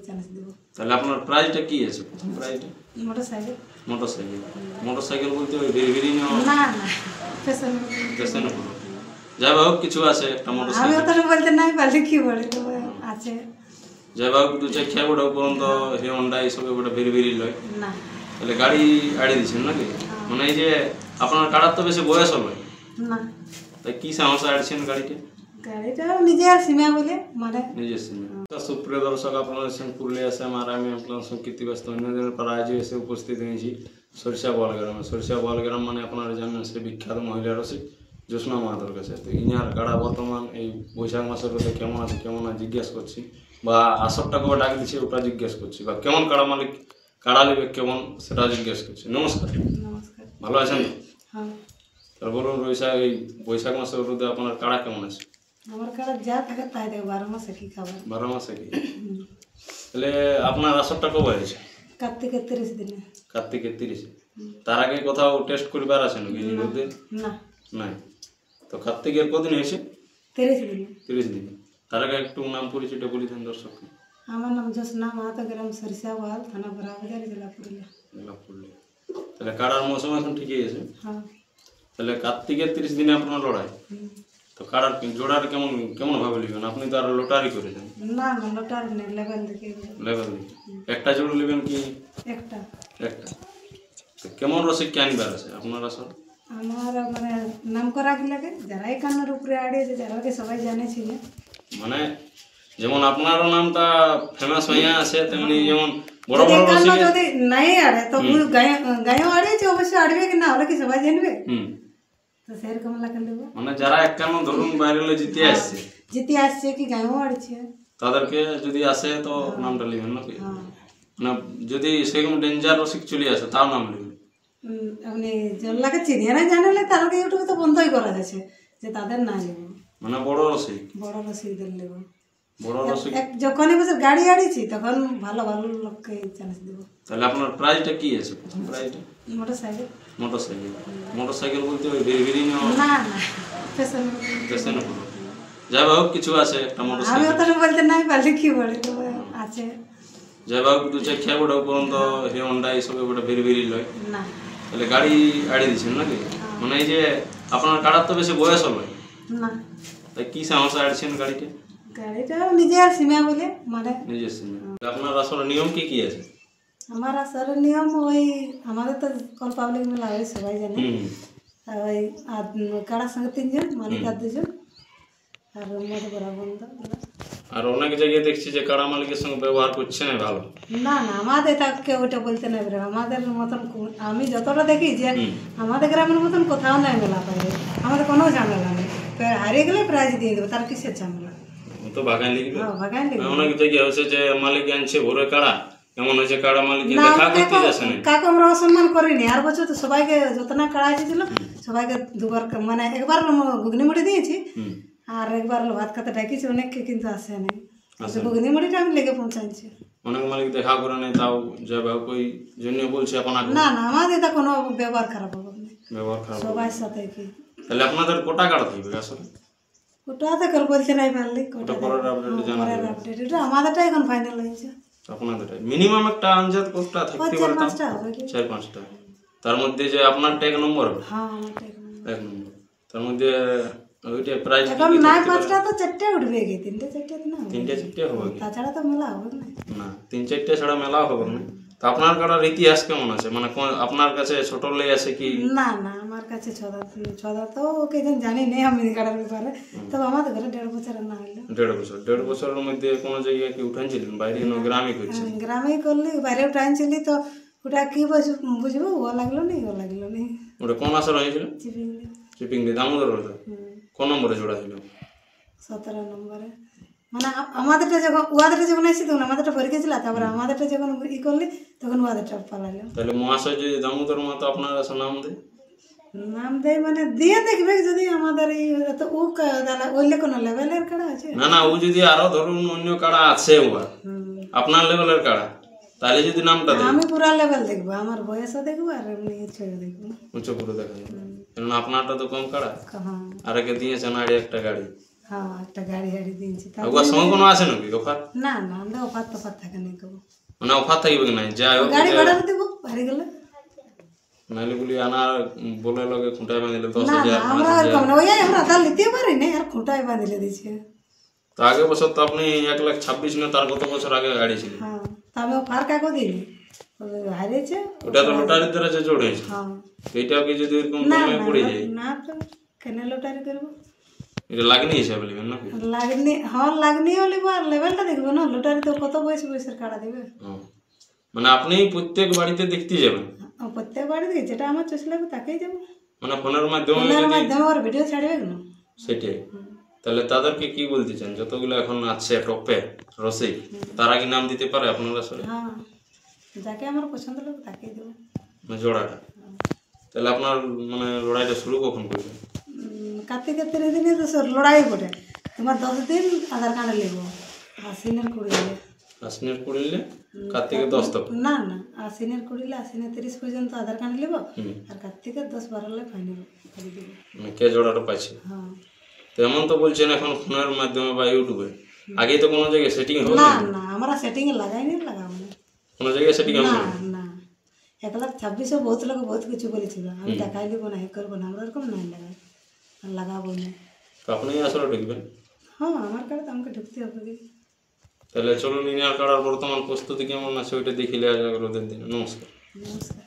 Chance দেব। তাহলে আপনার প্রাইসটা কি আছে? প্রথম প্রাইসটা মোটরসাইকেল। মোটরসাইকেল মোটরসাইকেল বলতে ওই ভেরি না না স্টেশনে যাই হোক কিছু আছে একটা আমি মোটরসাইকেল ওটা বলতে নাই পারলে কি বলে তবে আছে। যাই হোক দু চাক্ষা গোটা পর্যন্ত হিরো হন্ডা এইসব গোটা ভেরি লয় না তাহলে গাড়ি আড়ি দিচ্ছেন নাকি? মানে এই যে আপনার কাটার তো বেশি বয়স হবে না, তাই কি সমস্যা আড়ছেন গাড়িকে? গাড়িটা নিজের সীমা বলে মানে নিজের সীমা। সুপ্রিয় দর্শক, আপনারা দেখছেন পুরুলিয়া এসে আর আমি আপনার সংকীর্তিব্যস্ত অন্যদিনের পর আজও এসে উপস্থিত হয়েছি সরিষা বোয়ালগ্রামে। সরিষা বোয়ালগ্রাম মানে আপনারা জানেন সে বিখ্যাত মহিলা রসিক জ্যোৎস্না মাহাতোর কাছে। তো ইনার কাড়া বর্তমান এই বৈশাখ মাসের মধ্যে কেমন আছে কেমন না জিজ্ঞেস করছি, বা আসরটা কবে ডাক দিচ্ছে ওটা জিজ্ঞেস করছি, বা কেমন কাড়া মালিক কাড়া নেবে কেমন সেটা জিজ্ঞেস করছি। নমস্কার। নমস্কার। ভালো আছেন? হ্যাঁ। তার বলুন বৈশাখ মাসের মধ্যে আপনার কাড়া কেমন আছে? আমার কাড়া যা থাকে তাই দেবে, 12 মাসে কি খাবার। 12 মাসে কি? তাহলে আপনার আসরটা কবে আছে? কার্তিকের 30 দিনে। কার্তিকের 30। তার আগে কোথাও টেস্ট করবার আছে নাকি এর মধ্যে? না নাই। তো কার্তিকের কদিন হয়েছে? 30 দিনে। 30 দিন। তার আগে একটু নাম পরিচয়টা বলে দেন দর্শককে। আমার নাম জ্যোৎস্না মাহাতো, গ্রাম সরিষা বোয়াল, থানা বড়াবাজার, জেলা পুরুলিয়া। তাহলে কাড়ার মৌসুম এখন ঠিকই আছে। হ্যাঁ। তাহলে কার্তিকের 30 দিনে আপনার লড়াই। তো কাড়ার জোড়ার কেমন কেমন ভাবে নেবেন? আপনি তো আর লটারি করেছেন। না না লটার নেই, লেভেল দেখে। লেভেল দেখে একটা জোড়া নেবেন কি? একটা। একটা। তো কেমন রসিক কে আনবার আছে আপনার আসলে? আমার মানে নাম করা কি লাগে, যারা এই কান্নার উপরে আড়িয়েছে যারাকে সবাই জানেছিল। মানে যেমন আপনার নামটা ফেমাস হয়ে আছে তেমনি যেমন বড় বড় কান্না রসিক যদি নাই আড়ে তো গায়েও আড়িয়েছে, অবশ্যই আড়বে কি না হলে কি সবাই জানবে। তো সেরকম লাগে দেবো। মানে যারা একখান ধরুন বাইরে জিতে আসছে, জিতে আসছে কি গায়েও আড়ছে, তাদেরকে যদি আসে তো নামটা লিখবেন নাকি? না যদি সেরকম ডেঞ্জার রসিক চলে আসে তাও নাম লিখবেন। আপনি জল্লাকে চিনিয়ে না জানলে তাহলে ইউটিউবে তো বন্ধই করা যাচ্ছে যে তাদের না নেব। মানে বড় রসিক রসিকদের নেব। বড় রসিক যখনই বছর গাড়ি আড়িয়েছি তখন ভালো ভালো লোককে চান্স দেবো। তাহলে আপনার প্রাইসটা কি আছে? প্রথম প্রাইসটা মোটরসাইকেল। মোটরসাইকেল বলতে ওই ভেরি না না স্টেশনে যাই হোক কিছু আছে একটা আমি মোটরসাইকেল। ওটা বলতে নাই পারলে কি বলে তবে আছে। যাই হোক দু চাক্ষা গোটা পর্যন্ত হিরো হন্ডা এইসব গোটা ভেরি লয় না। তাহলে গাড়ি আড়ি দিচ্ছেন নাকি? মানে এই যে আপনার কাটার তো বেশি বয়স হবে না, তাই কি সমস্যা আড়ছেন গাড়িকে? গাড়িটা নিজের সীমা বলে মানে নিজের সীমা। আপনার আসলে নিয়ম কি কি আছে? আমার আসলে নিয়ম ওই আমাদের তো কল পাবলিক মেলা হয় সবাই জানে। ওই কাড়ার সঙ্গে 3 জন, মালিক আর 2 জন, আর মধ্যে বড় বন্ধ। আর অনেক জায়গায় দেখছি যে কাড়া মালিকের সঙ্গে ব্যবহার করছে না ভালো। না না আমাদের তাকে ওইটা বলতে নাই পারে। আমাদের মতন আমি যতটা দেখি যে আমাদের গ্রামের মতন কোথাও নাই মেলা পাবে, আমাদের কোনো ঝামেলা নেই। হারিয়ে গেলে প্রাইজ দিয়ে দেবো, তার কিসের ঝামেলা? তো ভাগান লিখবে। হ্যাঁ ভাগান লিখবে। অনেক জায়গায় হচ্ছে যে মালিক আনছে ভোরে কাড়া, এমন হয়েছে কাড়া মালিক দেখা করতে যাচ্ছে না। কাকে আমরা অসম্মান করিনি। আর বছর তো সবাইকে যত না কাড়া এসেছিল সবাইকে দুবার মানে একবার ঘুগনি মুড়ি দিয়েছি আর একবার ভাত খাতে ডাকিছি অনেককে, কিন্তু আসে নাই। ঘুগনি মুড়িটা আমি লেগে পৌঁছাইছি। অনেক মালিক দেখা করে নেই, তাও যাবে ওই জন্য বলছে আপনাকে। না না আমাদের তো কোনো ব্যবহার খারাপ হবে না, ব্যবহার খারাপ সবার সাথে কি। তাহলে আপনাদের কোটা কাটা থাকবে আসলে? ওটা তো কেউ বলতে নাই পারলি। ওটা পরের আপডেটে জানাবো। আপডেট এটা আমাদেরটা এখন ফাইনাল হয়েছে। আপনাদেরটাই মিনিমাম একটা আনজাত কোটা থাকতে পারে। 4-5টা হবে কি? 4-5টা। তার মধ্যে যে আপনারটা 1 নম্বর হবে। হ্যাঁ আমারটা 1 নম্বর। তার মধ্যে ওইটা প্রাইস এখন নাই 5টা তো 4টে উঠবে কি 3টে না? 3টে হবে কি? তাছাড়া তো মেলা হবে না। না 3-4টে ছাড়া মেলা হবে না। তো আপনার কাটার ইতিহাস কেমন আছে? মানে আপনার কাছে ছোট লেই আছে কি? না না আমার কাছে ছদা তো ওকে জানি নেই আমি কাটার ব্যাপারে। তবে আমাদের ঘরে 1.5 বছর না হইলো। 1.5 বছরের মধ্যে কোনো জায়গায় কি উঠানছিলেন? বাইরে গ্রামে করছেন? গ্রামেই করলি, বাইরে উঠাইছিলি তো ওটা কি বুঝবো? ও লাগলো নি। ওটা কোন আসর হয়েছিল? Chipping Damodar road. কোন নম্বরে জোড়া ছিল? 17 নম্বরে। মানে আমাদেরটা যখন এসেছি তখন আমাদেরটা পরীক্ষা ছিল, তারপরে আমাদেরটা যখন করলি তখন ওদেরটা পালাইলো। তাহলে মহাশয় যদি দামোদর মতো আপনার কাছে নাম দেয় মানে দিয়ে দেখবে যদি আমাদের এই তো ও ওইলে কোনো লেভেলের কাড়া আছে না ও যদি আরো ধরুন অন্য কাড়া আছে আপনার লেভেলের কাড়া, তাহলে যদি নামটা দেয় আমি পুরা লেভেল দেখবো, আমার বয়সও দেখবো আর এমনি ছবি দেখবো, উঁচু পুরো দেখা যাবে। কারণ আপনারটা তো কম কাড়া, আর একে দিয়েছেন আড়ি একটা গাড়ি। হ্যাঁ একটা গাড়ি হাড়ি দিয়েছি ওর সঙ্গে কোনো আছে নাকি অফার? না না আমরা অফার তফার থাকে নাই কেবল মানে অফার থাকবে কি নাই যাই হোক গাড়ি ভাড়া দেবো বাড়ি গেলে নাইলে বলি আনার বলে লগে খুঁটায় বাঁধিলে 10,000 না আমরা এরকম না ওই আমরা আদার নিতে পারি না আর খুঁটায় বাঁধিলে দিয়েছে তো আগে বছর তো আপনি 1,26,000 না তার কত বছর আগে গাড়ি ছিল হ্যাঁ তা আমি অফার কাকো দিইনি হারিয়েছে ওটা তো লটারির দ্বারা যে জোড় হয়েছে হ্যাঁ এইটাও কি যদি এরকম না দামে পড়ে যায় না তো কেন লটারি করবো এটা লাগনি হিসাবে নেবেন নাকি? লাগনি হ্যাঁ লাগনি হলে আর লেভেলটা দেখবো না লটারি তো কত বয়সের কাটা দেবে মানে আপনি প্রত্যেক বাড়িতে দেখতে যাবেন প্রত্যেক বাড়িতে যেটা আমার চয়েস লাগবে তাকেই যাবো মানে ফোনের মাধ্যমে ফোনের মাধ্যমে ওর ভিডিও ছাড়বে কেন সেটাই তাহলে তাদেরকে কি বলতে চান যতগুলো এখন আছে টপে রসিক তারা কি নাম দিতে পারে আপনারা আসলে? হ্যাঁ যাকে আমার পছন্দ লাগবে তাকেই দেবো মানে জোড়াটা তাহলে আপনার মানে লড়াইটা শুরু কখন করবেন? কার্তিকের 3 দিনে তো লড়াই বটে তোমার 10 দিন আধার কার্ডে লিখবো আশ্বিনের 20 দিলে আশ্বিনের 20 কার্তিকের 10 তক না না আশ্বিনের 20 আশ্বিনের 30 পর্যন্ত আধার কার্ডে লিখবো আর কার্তিকের 10-12 ফাইনাল করে দেবো মানে কে জোড়াটা পাইছে হ্যাঁ তো এমন তো বলছেন এখন ফোনের মাধ্যমে বা ইউটিউবে আগে তো কোনো জায়গায় সেটিং হলো না না আমরা সেটিংয়ে লাগাইনি লাগাবো না কোনো জায়গায় সেটিং না হলো না 1,26,000 বহুত লোক বহুত কিছু বলেছিল আমি দেখাই দিব না হে করবো না আমরা এরকম নাই লাগাই লাগাবো না তো আপনি আসলে ঢুকবেন হ্যাঁ আমার কার্ডে তো আমাকে ঢুকতে হবে কি তাহলে চলুন ইনার কাড়ার বর্তমান প্রস্তুতি কেমন আছে ওইটা দেখিলে আজ ওদের দিন নমস্কার নমস্কার